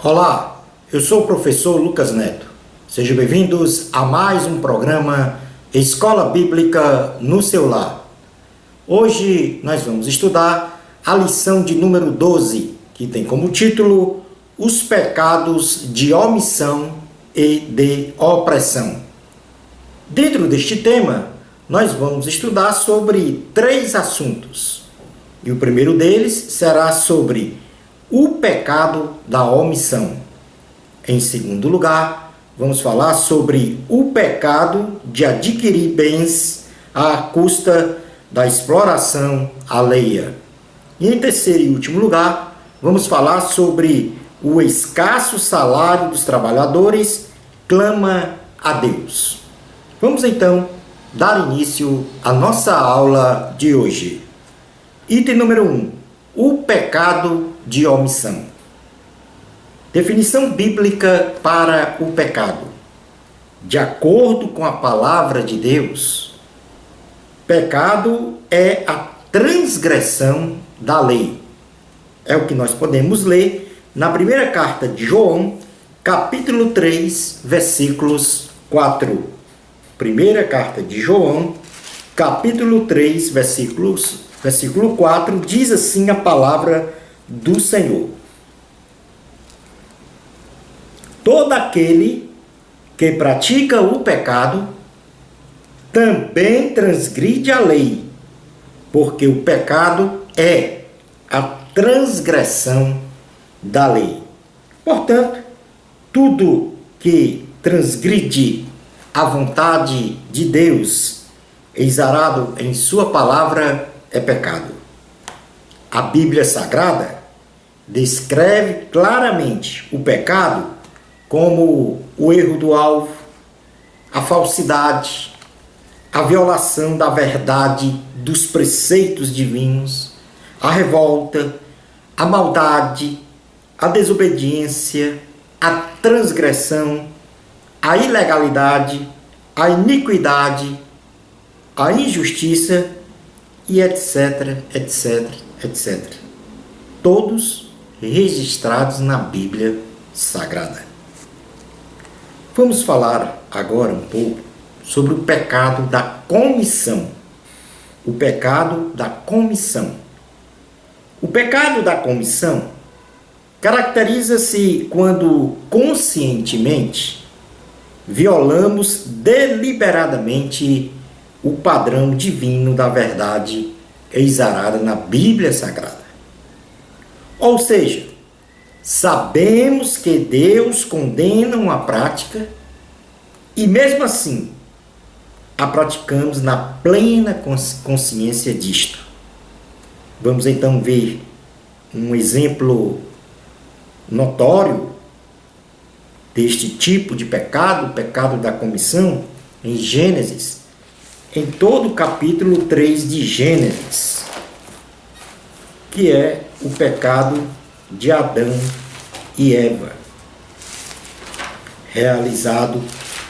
Olá, eu sou o professor Lucas Neto. Sejam bem-vindos a mais um programa Escola Bíblica no seu lar. Hoje nós vamos estudar a lição de número 12, que tem como título Os pecados de omissão e de opressão. Dentro deste tema, nós vamos estudar sobre 3 assuntos. E o primeiro deles será sobre o pecado da omissão. Em segundo lugar, vamos falar sobre o pecado de adquirir bens à custa da exploração alheia. E em terceiro e último lugar, vamos falar sobre o escasso salário dos trabalhadores clama a Deus. Vamos então dar início à nossa aula de hoje. Item número 1. O pecado de omissão. Definição bíblica para o pecado. De acordo com a palavra de Deus, pecado é a transgressão da lei. É o que nós podemos ler na primeira carta de João, capítulo 3, versículos 4. Primeira carta de João, capítulo 3, versículo 4, diz assim a palavra do Senhor: todo aquele que pratica o pecado também transgride a lei, porque o pecado é a transgressão da lei. Portanto, tudo que transgride a vontade de Deus, exarado em sua palavra, é pecado. A Bíblia Sagrada descreve claramente o pecado como o erro do alvo, a falsidade, a violação da verdade dos preceitos divinos, a revolta, a maldade, a desobediência, a transgressão, a ilegalidade, a iniquidade, a injustiça e etc, etc, etc. Todos registrados na Bíblia Sagrada. Vamos falar agora um pouco sobre o pecado da comissão. O pecado da comissão. O pecado da comissão caracteriza-se quando conscientemente violamos deliberadamente o padrão divino da verdade exarada na Bíblia Sagrada. Ou seja, sabemos que Deus condena uma prática e mesmo assim a praticamos na plena consciência disto. Vamos então ver um exemplo notório deste tipo de pecado, o pecado da comissão, em Gênesis, em todo o capítulo 3 de Gênesis, que é o pecado de Adão e Eva,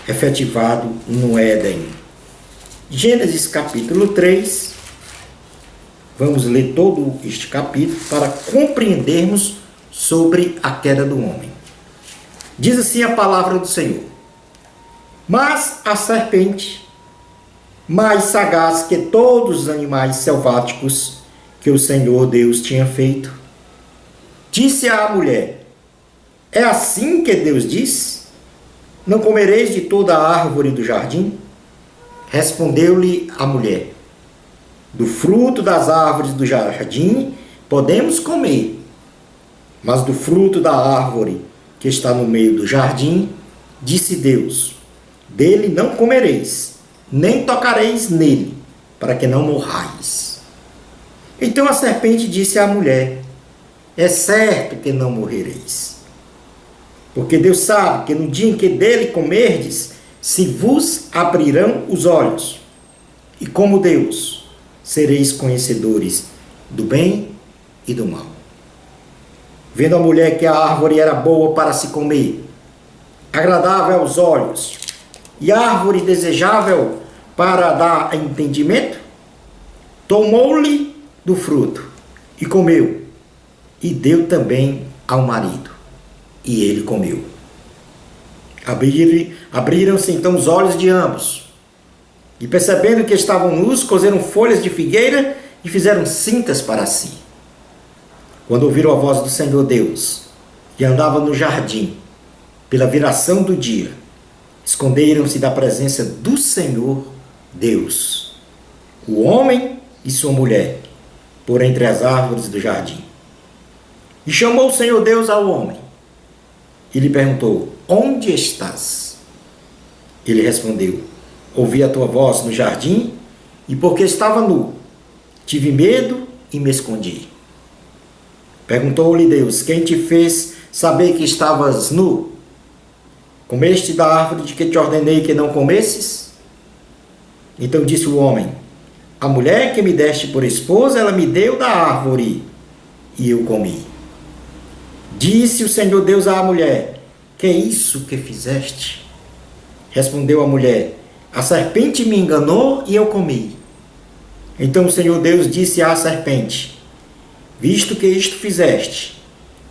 efetivado no Éden. Gênesis capítulo 3, vamos ler todo este capítulo para compreendermos sobre a queda do homem. Diz assim a palavra do Senhor: mas a serpente, mais sagaz que todos os animais selváticos que o Senhor Deus tinha feito, disse à mulher: é assim que Deus disse? Não comereis de toda a árvore do jardim? Respondeu-lhe a mulher: do fruto das árvores do jardim podemos comer, mas do fruto da árvore que está no meio do jardim, disse Deus: dele não comereis, nem tocareis nele, para que não morrais. Então a serpente disse à mulher: é certo que não morrereis, porque Deus sabe que no dia em que dele comerdes, se vos abrirão os olhos, e como Deus, sereis conhecedores do bem e do mal. Vendo a mulher que a árvore era boa para se comer, agradável aos olhos, e árvore desejável para dar entendimento, tomou-lhe do fruto e comeu, e deu também ao marido, e ele comeu. Abriram-se então os olhos de ambos, e percebendo que estavam nus, coseram folhas de figueira e fizeram cintas para si. Quando ouviram a voz do Senhor Deus, que andava no jardim, pela viração do dia, esconderam-se da presença do Senhor Deus, o homem e sua mulher, por entre as árvores do jardim. E chamou o Senhor Deus ao homem, e lhe perguntou: onde estás? Ele respondeu: ouvi a tua voz no jardim, e porque estava nu, tive medo e me escondi. Perguntou-lhe Deus: quem te fez saber que estavas nu? Comeste da árvore de que te ordenei que não comesses? Então disse o homem: a mulher que me deste por esposa, ela me deu da árvore, e eu comi. Disse o Senhor Deus à mulher: que é isso que fizeste? Respondeu a mulher: a serpente me enganou e eu comi. Então o Senhor Deus disse à serpente: visto que isto fizeste,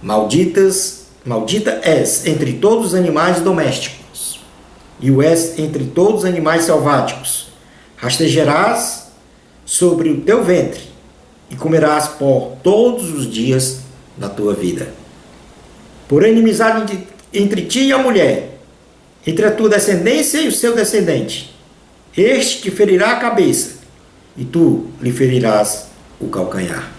maldita és entre todos os animais domésticos, e o és entre todos os animais selváticos. Rastejarás sobre o teu ventre, e comerás pó todos os dias da tua vida. Porém, inimizade entre ti e a mulher, entre a tua descendência e o seu descendente. Este te ferirá a cabeça, e tu lhe ferirás o calcanhar.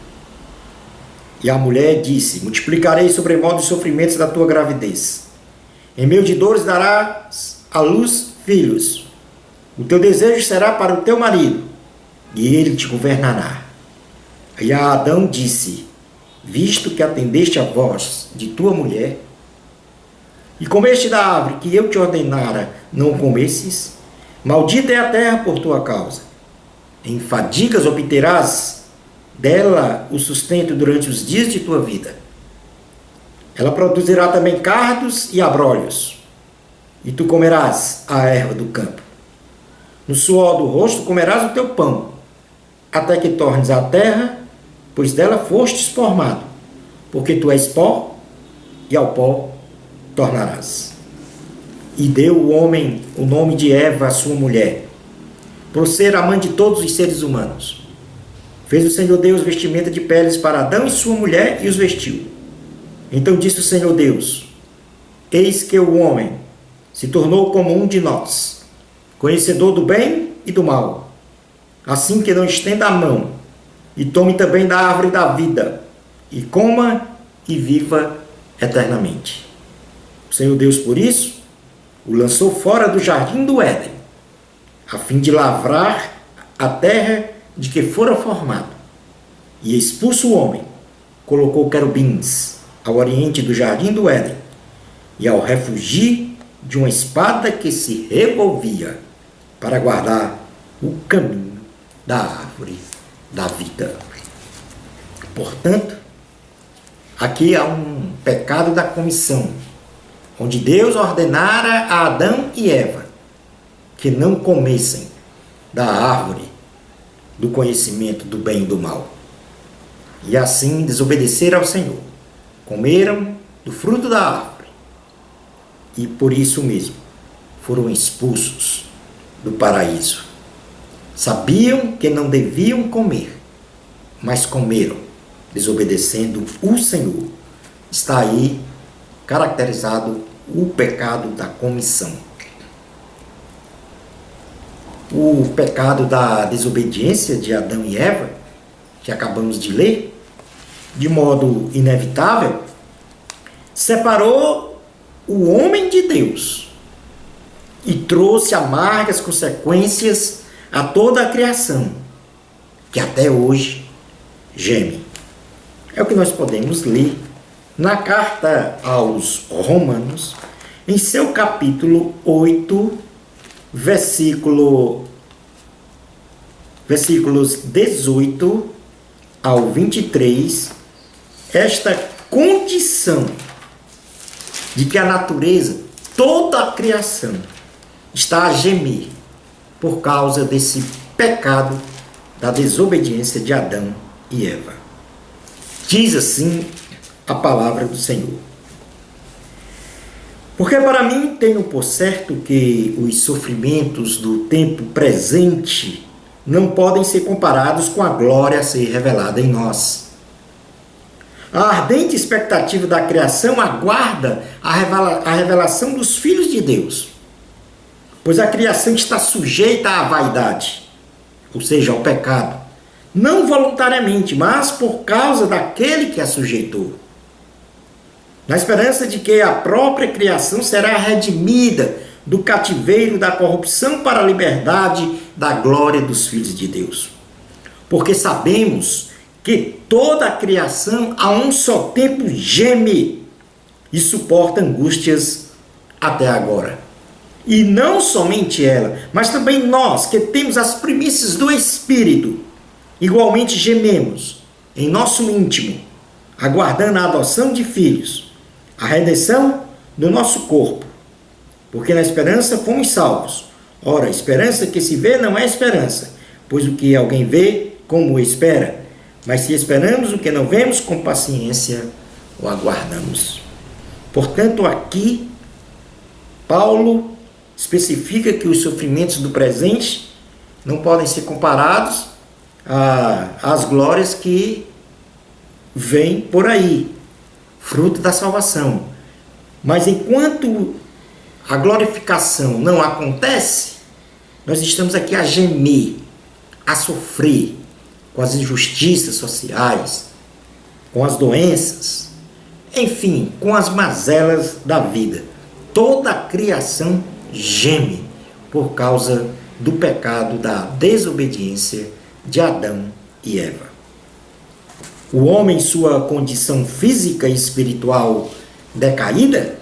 E a mulher disse: multiplicarei sobremodo os sofrimentos da tua gravidez. Em meio de dores darás à luz filhos. O teu desejo será para o teu marido, e ele te governará. E a Adão disse: visto que atendeste a voz de tua mulher, e comeste da árvore que eu te ordenara não comesses, maldita é a terra por tua causa. Em fadigas obterás dela o sustento durante os dias de tua vida. Ela produzirá também cardos e abrolhos, e tu comerás a erva do campo. No suor do rosto comerás o teu pão, até que tornes a terra, pois dela fostes formado, porque tu és pó, e ao pó tornarás. E deu o homem o nome de Eva, a sua mulher, por ser a mãe de todos os seres humanos. Fez o Senhor Deus vestimenta de peles para Adão e sua mulher, e os vestiu. Então disse o Senhor Deus: eis que o homem se tornou como um de nós, conhecedor do bem e do mal. Assim que não estenda a mão, e tome também da árvore da vida, e coma e viva eternamente. O Senhor Deus, por isso, o lançou fora do jardim do Éden, a fim de lavrar a terra de que fora formado. E expulso o homem, colocou querubins ao oriente do jardim do Éden, e ao refugir de uma espada que se revolvia para guardar o caminho da árvore da vida. Portanto, aqui há um pecado da comissão, onde Deus ordenara a Adão e Eva que não comessem da árvore do conhecimento do bem e do mal. E assim desobedeceram ao Senhor. Comeram do fruto da árvore. E por isso mesmo foram expulsos do paraíso. Sabiam que não deviam comer, mas comeram, desobedecendo o Senhor. Está aí caracterizado o pecado da comissão. O pecado da desobediência de Adão e Eva, que acabamos de ler, de modo inevitável, separou o homem de Deus e trouxe amargas consequências a toda a criação, que até hoje geme. É o que nós podemos ler na carta aos Romanos, em seu capítulo 8, versículos 18 ao 23, esta condição de que a natureza, toda a criação, está a gemer por causa desse pecado da desobediência de Adão e Eva. Diz assim a palavra do Senhor: Porque para mim tenho por certo que os sofrimentos do tempo presente não podem ser comparados com a glória a ser revelada em nós. A ardente expectativa da criação aguarda a revelação dos filhos de Deus, pois a criação está sujeita à vaidade, ou seja, ao pecado, não voluntariamente, mas por causa daquele que a sujeitou, na esperança de que a própria criação será redimida do cativeiro da corrupção para a liberdade da glória dos filhos de Deus. Porque sabemos que toda a criação a um só tempo geme e suporta angústias até agora. E não somente ela, mas também nós que temos as primícias do Espírito, igualmente gememos em nosso íntimo, aguardando a adoção de filhos, a redenção do nosso corpo. Porque na esperança fomos salvos. Ora, a esperança que se vê não é esperança, pois o que alguém vê, como espera? Mas se esperamos o que não vemos, com paciência o aguardamos. Portanto, aqui, Paulo especifica que os sofrimentos do presente não podem ser comparados às glórias que vêm por aí, fruto da salvação. Mas enquanto a glorificação não acontece, nós estamos aqui a gemer, a sofrer com as injustiças sociais, com as doenças, enfim, com as mazelas da vida. Toda a criação geme por causa do pecado da desobediência de Adão e Eva. O homem, em sua condição física e espiritual decaída,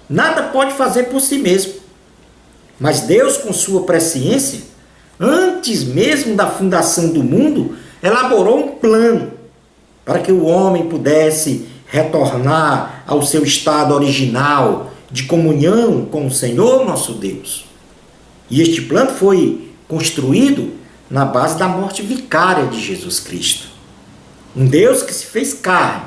nada pode fazer por si mesmo. Mas Deus, com sua presciência, antes mesmo da fundação do mundo, elaborou um plano para que o homem pudesse retornar ao seu estado original de comunhão com o Senhor nosso Deus. E este plano foi construído na base da morte vicária de Jesus Cristo. Um Deus que se fez carne,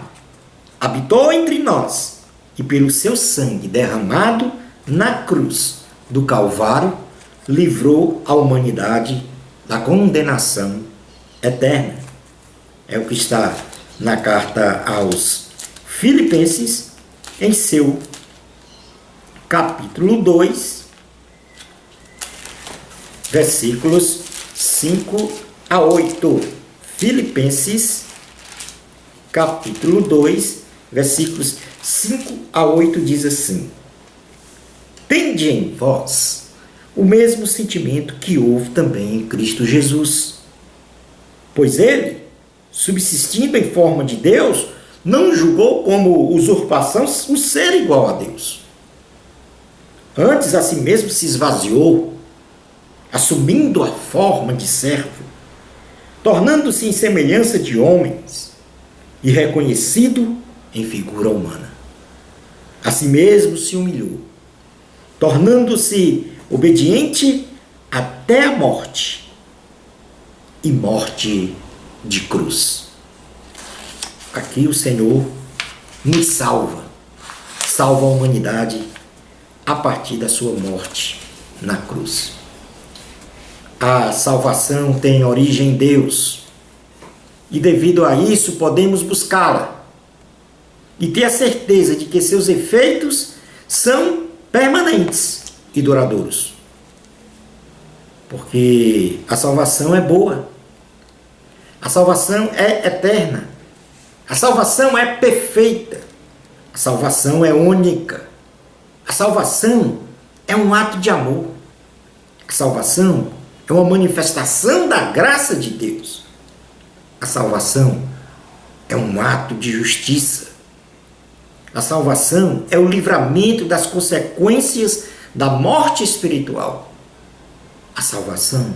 habitou entre nós e pelo seu sangue derramado na cruz do Calvário, livrou a humanidade da condenação eterna. É o que está na carta aos Filipenses, em seu capítulo 2, versículos 5 a 8. Filipenses, capítulo 2, versículos 5 a 8 diz assim: Tende em vós o mesmo sentimento que houve também em Cristo Jesus. Pois ele, subsistindo em forma de Deus, não julgou como usurpação o ser igual a Deus. Antes, a si mesmo se esvaziou, assumindo a forma de servo, tornando-se em semelhança de homens e reconhecido em figura humana. A si mesmo se humilhou, tornando-se obediente até a morte, e morte de cruz. Aqui o Senhor nos salva a humanidade a partir da sua morte na cruz. A salvação tem origem em Deus, e devido a isso podemos buscá-la e ter a certeza de que seus efeitos são permanentes e duradouros. Porque a salvação é boa, a salvação é eterna, a salvação é perfeita, a salvação é única, a salvação é um ato de amor, a salvação é uma manifestação da graça de Deus, a salvação é um ato de justiça, a salvação é o livramento das consequências da morte espiritual. A salvação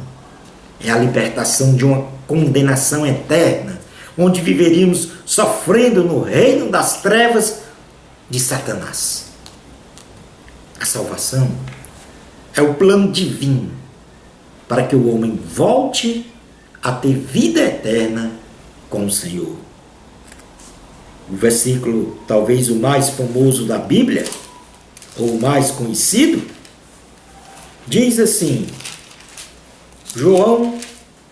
é a libertação de uma condenação eterna, onde viveríamos sofrendo no reino das trevas de Satanás. A salvação é o plano divino para que o homem volte a ter vida eterna com o Senhor. O versículo, talvez o mais famoso da Bíblia, ou mais conhecido, diz assim, João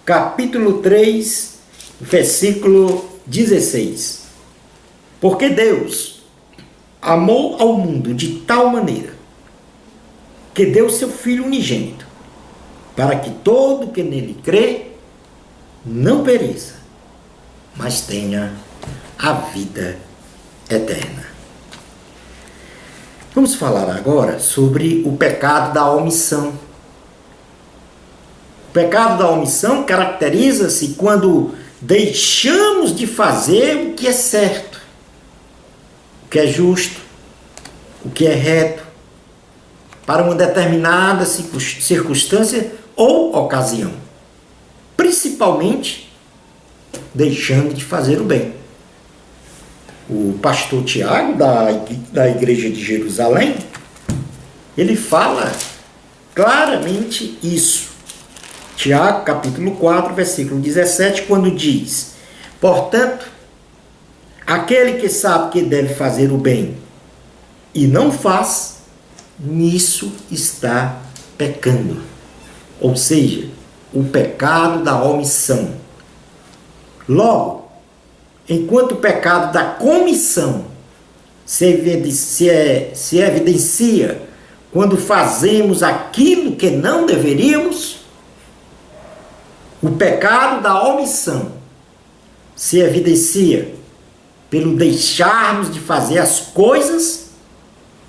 capítulo 3, versículo 16. Porque Deus amou ao mundo de tal maneira que deu seu Filho unigênito, para que todo que nele crê não pereça, mas tenha a vida eterna. Vamos falar agora sobre o pecado da omissão. O pecado da omissão caracteriza-se quando deixamos de fazer o que é certo, o que é justo, o que é reto, para uma determinada circunstância ou ocasião, principalmente deixando de fazer o bem. O pastor Tiago, da igreja de Jerusalém, ele fala claramente isso. Tiago, capítulo 4, versículo 17, quando diz: portanto, aquele que sabe que deve fazer o bem e não faz, nisso está pecando. Ou seja, o pecado da omissão. Logo, enquanto o pecado da comissão se evidencia quando fazemos aquilo que não deveríamos, o pecado da omissão se evidencia pelo deixarmos de fazer as coisas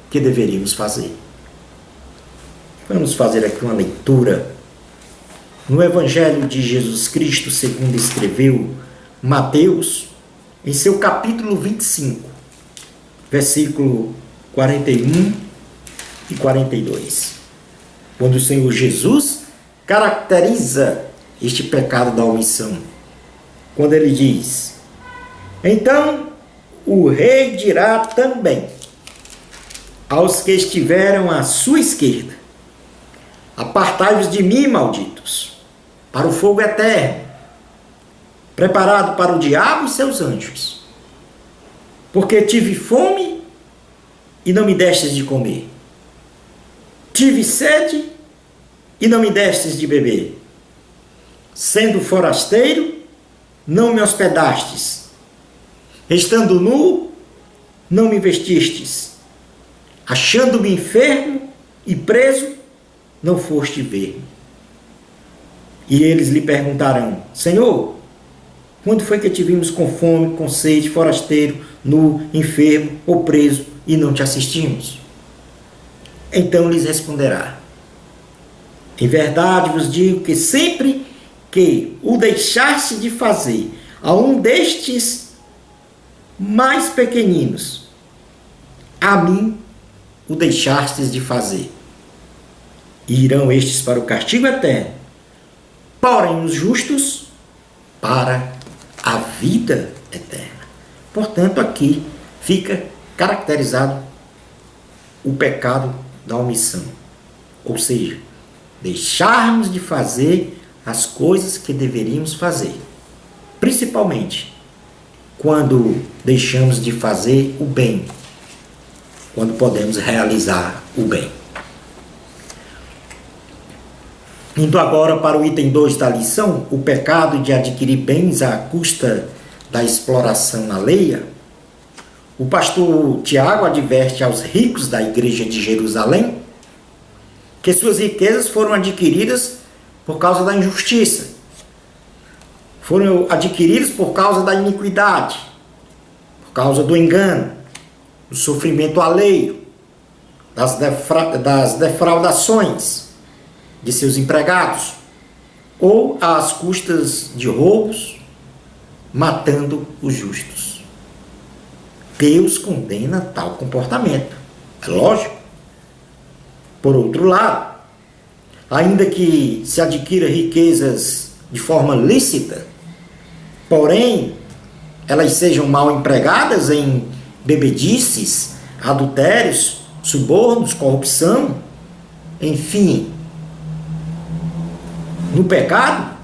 que deveríamos fazer. Vamos fazer aqui uma leitura no Evangelho de Jesus Cristo, segundo escreveu Mateus, em seu capítulo 25, versículo 41 e 42. Quando o Senhor Jesus caracteriza este pecado da omissão, quando ele diz: então o rei dirá também aos que estiveram à sua esquerda: apartai-vos de mim, malditos, para o fogo eterno, preparado para o diabo e seus anjos. Porque tive fome e não me destes de comer. Tive sede e não me destes de beber. Sendo forasteiro, não me hospedastes. Estando nu, não me vestistes. Achando-me enfermo e preso, não foste ver-me. E eles lhe perguntarão: Senhor, quando foi que te vimos com fome, com sede, forasteiro, nu, enfermo ou preso, e não te assistimos? Então lhes responderá: em verdade vos digo que sempre que o deixaste de fazer a um destes mais pequeninos, a mim o deixastes de fazer. E irão estes para o castigo eterno, porém os justos para a vida eterna. Portanto, aqui fica caracterizado o pecado da omissão. Ou seja, deixarmos de fazer as coisas que deveríamos fazer. Principalmente quando deixamos de fazer o bem, quando podemos realizar o bem. Indo agora para o item 2 da lição, o pecado de adquirir bens à custa da exploração alheia, o pastor Tiago adverte aos ricos da igreja de Jerusalém que suas riquezas foram adquiridas por causa da injustiça, foram adquiridas por causa da iniquidade, por causa do engano, do sofrimento alheio, das defraudações de seus empregados, ou às custas de roubos, matando os justos. Deus condena tal comportamento, é lógico. Por outro lado, ainda que se adquira riquezas de forma lícita, porém elas sejam mal empregadas em bebedices, adultérios, subornos, corrupção, enfim, no pecado,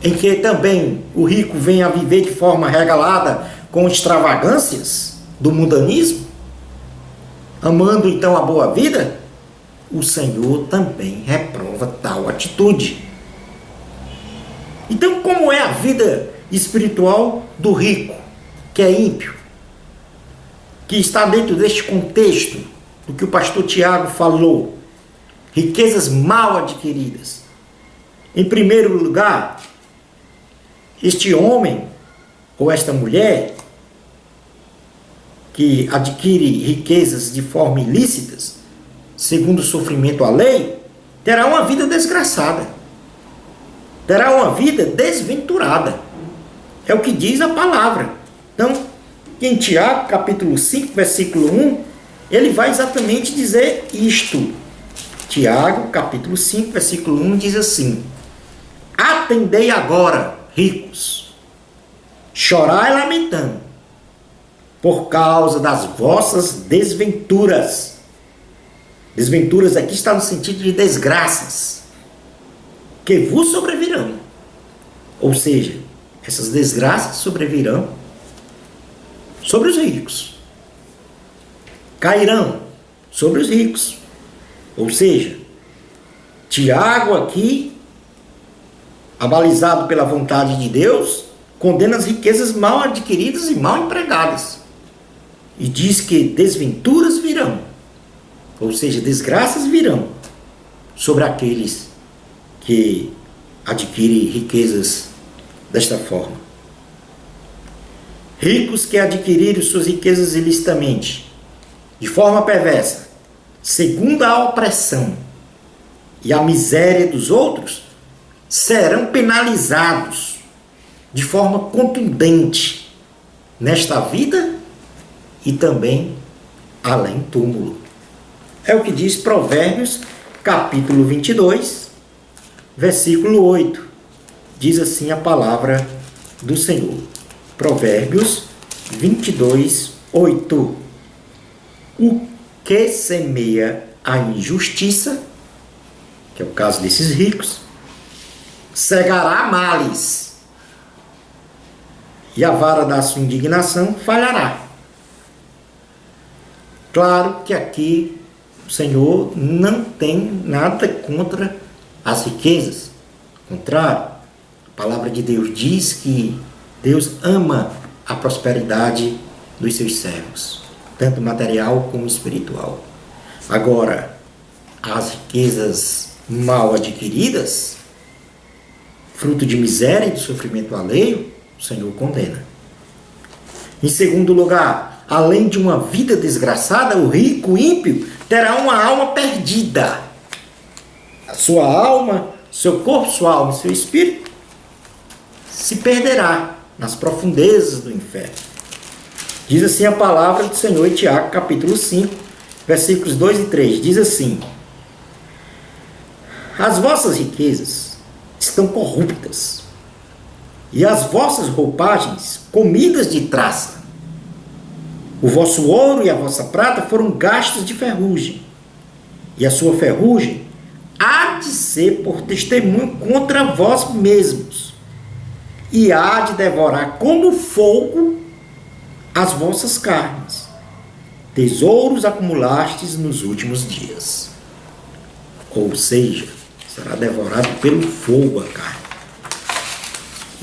em que também o rico vem a viver de forma regalada com extravagâncias do mundanismo, amando então a boa vida, o Senhor também reprova tal atitude. Então, como é a vida espiritual do rico, que é ímpio, que está dentro deste contexto do que o pastor Tiago falou, riquezas mal adquiridas? Em primeiro lugar, este homem ou esta mulher que adquire riquezas de forma ilícitas, segundo o sofrimento alheio, terá uma vida desgraçada, terá uma vida desventurada. É o que diz a palavra. Então, em Tiago, capítulo 5, versículo 1, ele vai exatamente dizer isto. Tiago, capítulo 5, versículo 1, diz assim: atendei agora, ricos, chorai lamentando, por causa das vossas desventuras. Desventuras aqui está no sentido de desgraças, que vos sobrevirão. Ou seja, essas desgraças sobrevirão sobre os ricos. Cairão sobre os ricos. Ou seja, Tiago aqui, abalizado pela vontade de Deus, condena as riquezas mal adquiridas e mal empregadas. E diz que desventuras virão, ou seja, desgraças virão sobre aqueles que adquirem riquezas desta forma. Ricos que adquiriram suas riquezas ilicitamente, de forma perversa, segundo a opressão e a miséria dos outros, serão penalizados de forma contundente nesta vida e também além túmulo. É o que diz Provérbios, capítulo 22, versículo 8. Diz assim a palavra do Senhor. Provérbios 22, 8. O que semeia a injustiça, que é o caso desses ricos, cegará males, e a vara da sua indignação falhará. Claro que aqui o Senhor não tem nada contra as riquezas. Ao contrário, a palavra de Deus diz que Deus ama a prosperidade dos seus servos, tanto material como espiritual. Agora, as riquezas mal adquiridas, fruto de miséria e de sofrimento alheio, o Senhor condena. Em segundo lugar, além de uma vida desgraçada, o rico ímpio terá uma alma perdida. A sua alma, seu corpo, sua alma e seu espírito se perderá nas profundezas do inferno. Diz assim a palavra do Senhor em Tiago, capítulo 5, versículos 2 e 3. Diz assim: as vossas riquezas estão corruptas, e as vossas roupagens comidas de traça. O vosso ouro e a vossa prata foram gastos de ferrugem, e a sua ferrugem há de ser por testemunho contra vós mesmos, e há de devorar como fogo as vossas carnes. Tesouros acumulastes nos últimos dias. Ou seja, será devorado pelo fogo a carne.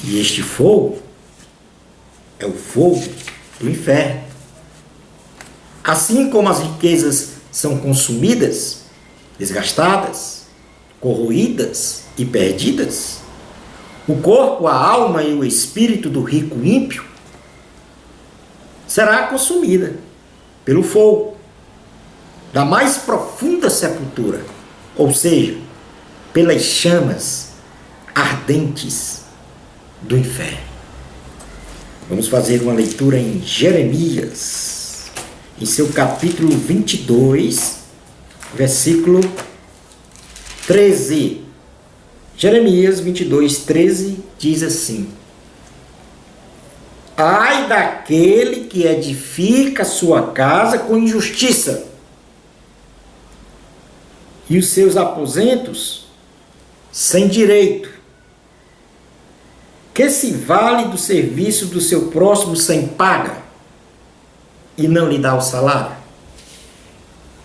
E este fogo é o fogo do inferno. Assim como as riquezas são consumidas, desgastadas, corroídas e perdidas, o corpo, a alma e o espírito do rico ímpio será consumida pelo fogo da mais profunda sepultura, ou seja, pelas chamas ardentes do inferno. Vamos fazer uma leitura em Jeremias, em seu capítulo 22, versículo 13. Jeremias 22, 13 diz assim: ai daquele que edifica sua casa com injustiça, e os seus aposentos sem direito, que se vale do serviço do seu próximo sem paga, e não lhe dá o salário.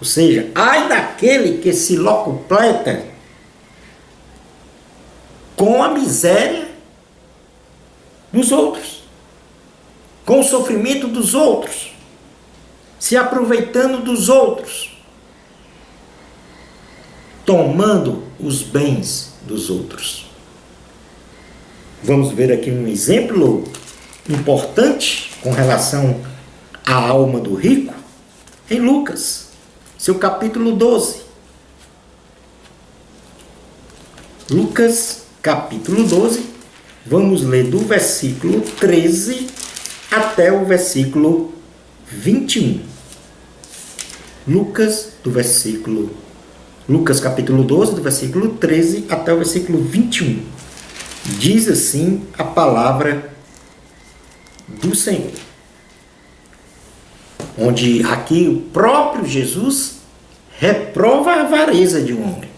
Ou seja, ai daquele que se locupleta com a miséria dos outros, com o sofrimento dos outros, se aproveitando dos outros, tomando os bens dos outros. Vamos ver aqui um exemplo importante com relação à alma do rico em Lucas, seu capítulo 12. Lucas, capítulo 12, vamos ler do versículo 13 até o versículo 21. Lucas, capítulo 12, do versículo 13 até o versículo 21. Diz assim a palavra do Senhor. Onde aqui o próprio Jesus reprova a avareza de um homem.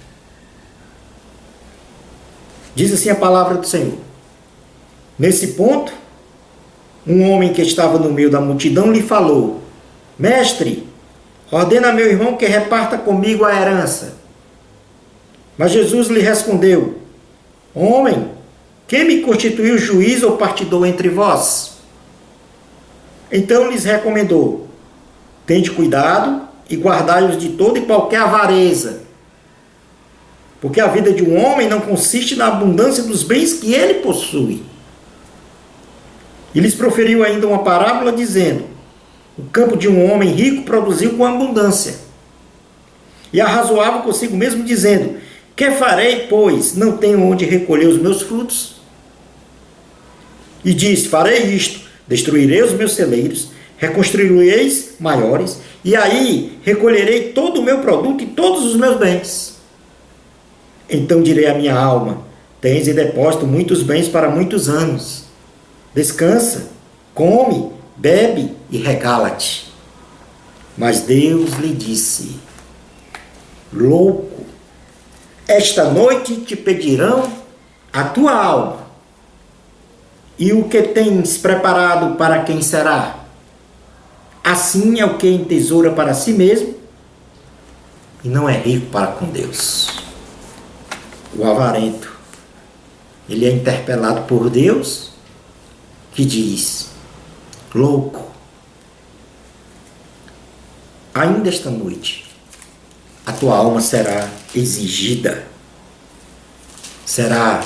Diz assim a palavra do Senhor. Nesse ponto, um homem que estava no meio da multidão lhe falou: Mestre, ordena a meu irmão que reparta comigo a herança. Mas Jesus lhe respondeu: Homem, quem me constituiu juiz ou partidor entre vós? Então lhes recomendou: Tende cuidado e guardai-os de toda e qualquer avareza, porque a vida de um homem não consiste na abundância dos bens que ele possui. E lhes proferiu ainda uma parábola, dizendo: O campo de um homem rico produziu com abundância. E arrazoava consigo mesmo, dizendo: Que farei, pois não tenho onde recolher os meus frutos? E disse: Farei isto, destruirei os meus celeiros, reconstruireis maiores, e aí recolherei todo o meu produto e todos os meus bens. Então direi à minha alma: Tens em depósito muitos bens para muitos anos. Descansa, come, bebe e regala-te. Mas Deus lhe disse: Louco, esta noite te pedirão a tua alma. E o que tens preparado para quem será? Assim é o que entesoura para si mesmo e não é rico para com Deus. O avarento, ele é interpelado por Deus, que diz: Louco, ainda esta noite a tua alma será exigida, será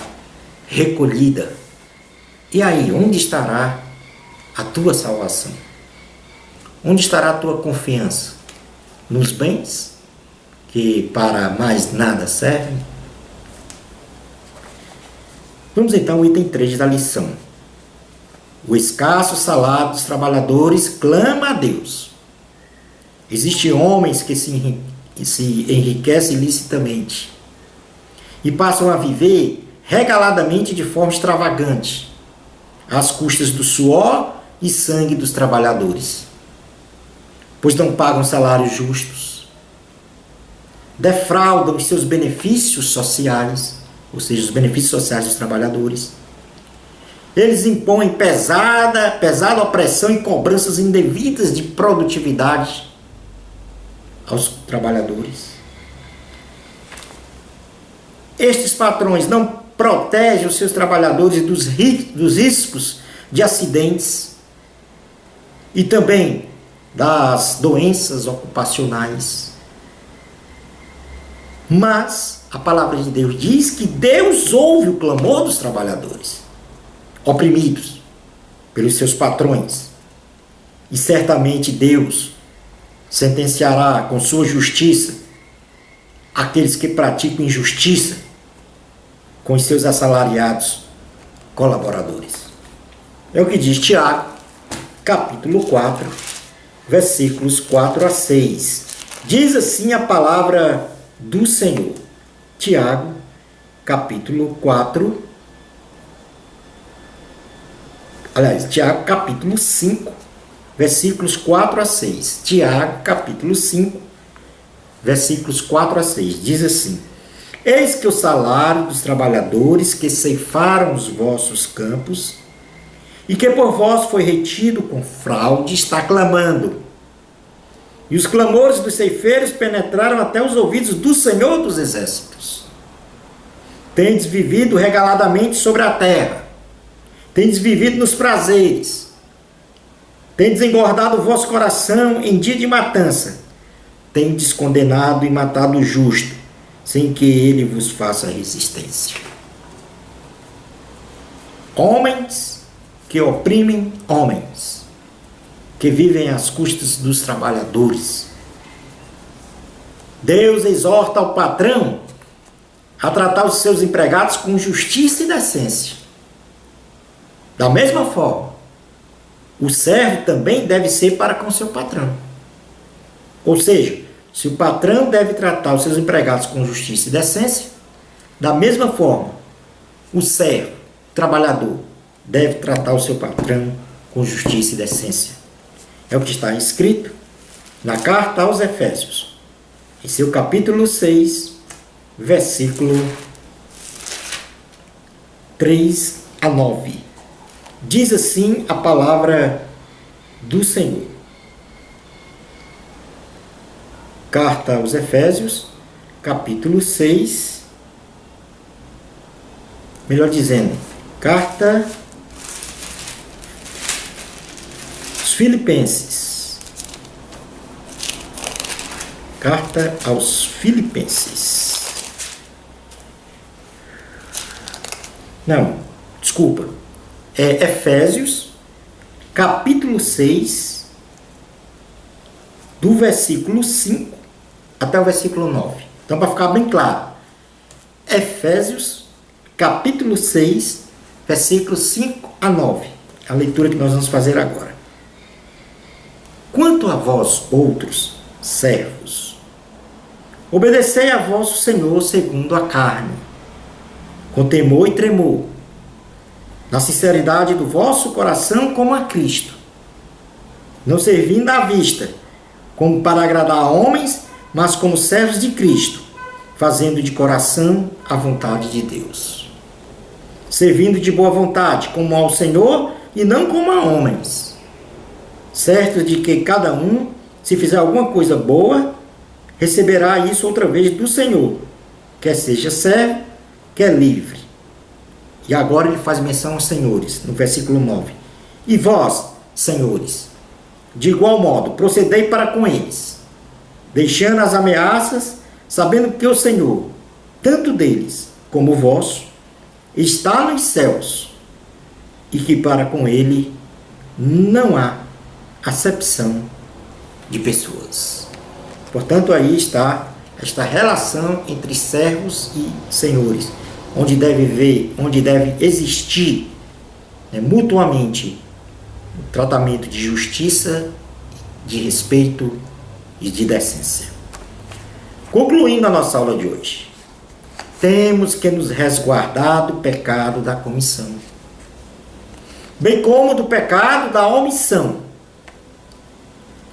recolhida. E aí, onde estará a tua salvação? Onde estará a tua confiança? Nos bens, que para mais nada servem? Vamos então ao item 3 da lição. O escasso salário dos trabalhadores clama a Deus. Existem homens que se enriquecem ilicitamente e passam a viver regaladamente de forma extravagante, às custas do suor e sangue dos trabalhadores, pois não pagam salários justos, defraudam os seus benefícios sociais, ou seja, os benefícios sociais dos trabalhadores. Eles impõem pesada opressão e cobranças indevidas de produtividade aos trabalhadores. Estes patrões não protegem os seus trabalhadores dos riscos de acidentes e também das doenças ocupacionais. Mas a palavra de Deus diz que Deus ouve o clamor dos trabalhadores oprimidos pelos seus patrões. E certamente Deus sentenciará com sua justiça aqueles que praticam injustiça com os seus assalariados colaboradores. É o que diz Tiago, capítulo 4, versículos 4 a 6. Diz assim a palavra do Senhor. Tiago, capítulo 4, Tiago, capítulo 5, versículos 4 a 6. Tiago, capítulo 5, versículos 4 a 6. Diz assim: Eis que o salário dos trabalhadores que ceifaram os vossos campos e que por vós foi retido com fraude está clamando. E os clamores dos ceifeiros penetraram até os ouvidos do Senhor dos Exércitos. Tendes vivido regaladamente sobre a terra. Tendes vivido nos prazeres. Tendes engordado o vosso coração em dia de matança. Tendes condenado e matado o justo, sem que ele vos faça resistência. Homens que oprimem homens, que vivem às custas dos trabalhadores. Deus exorta o patrão a tratar os seus empregados com justiça e decência. Da mesma forma, o servo também deve ser para com seu patrão. Ou seja, se o patrão deve tratar os seus empregados com justiça e decência, da mesma forma, o servo, o trabalhador, deve tratar o seu patrão com justiça e decência. É o que está escrito na carta aos Efésios, em seu capítulo 6, versículo 3 a 9. Diz assim a palavra do Senhor. Carta aos Efésios, capítulo 6, melhor dizendo, carta aos Filipenses. Carta aos Filipenses. Não, desculpa. É Efésios, capítulo 6, do versículo 5 até o versículo 9. Então, para ficar bem claro, Efésios, capítulo 6, versículos 5 a 9. A leitura que nós vamos fazer agora. Quanto a vós, outros servos, obedecei a vosso Senhor segundo a carne, com temor e tremor, na sinceridade do vosso coração como a Cristo, não servindo à vista, como para agradar a homens, mas como servos de Cristo, fazendo de coração a vontade de Deus. Servindo de boa vontade, como ao Senhor e não como a homens. Certo de que cada um, se fizer alguma coisa boa, receberá isso outra vez do Senhor, quer seja servo, quer livre. E agora ele faz menção aos senhores, no versículo 9. E vós, senhores, de igual modo, procedei para com eles, deixando as ameaças, sabendo que o Senhor, tanto deles como o vosso, está nos céus, e que para com ele não há acepção de pessoas. Portanto, aí está esta relação entre servos e senhores, onde deve existir mutuamente o tratamento de justiça, de respeito e de decência. Concluindo a nossa aula de hoje, temos que nos resguardar do pecado da comissão, bem como do pecado da omissão,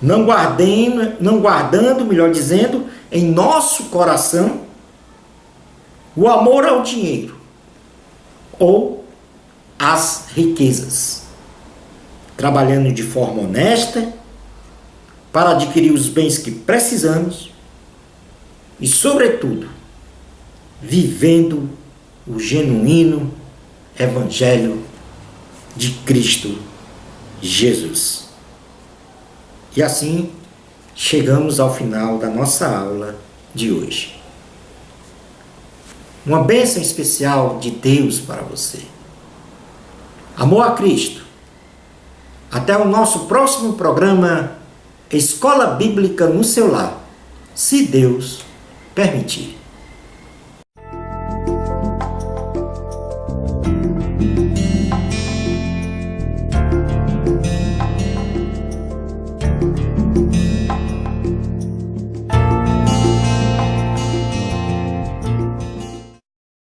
não guardando, melhor dizendo, em nosso coração o amor ao dinheiro ou às riquezas, trabalhando de forma honesta para adquirir os bens que precisamos e, sobretudo, vivendo o genuíno Evangelho de Cristo Jesus. E assim chegamos ao final da nossa aula de hoje. Uma bênção especial de Deus para você. Amor a Cristo. Até o nosso próximo programa Escola Bíblica no seu lar, se Deus permitir.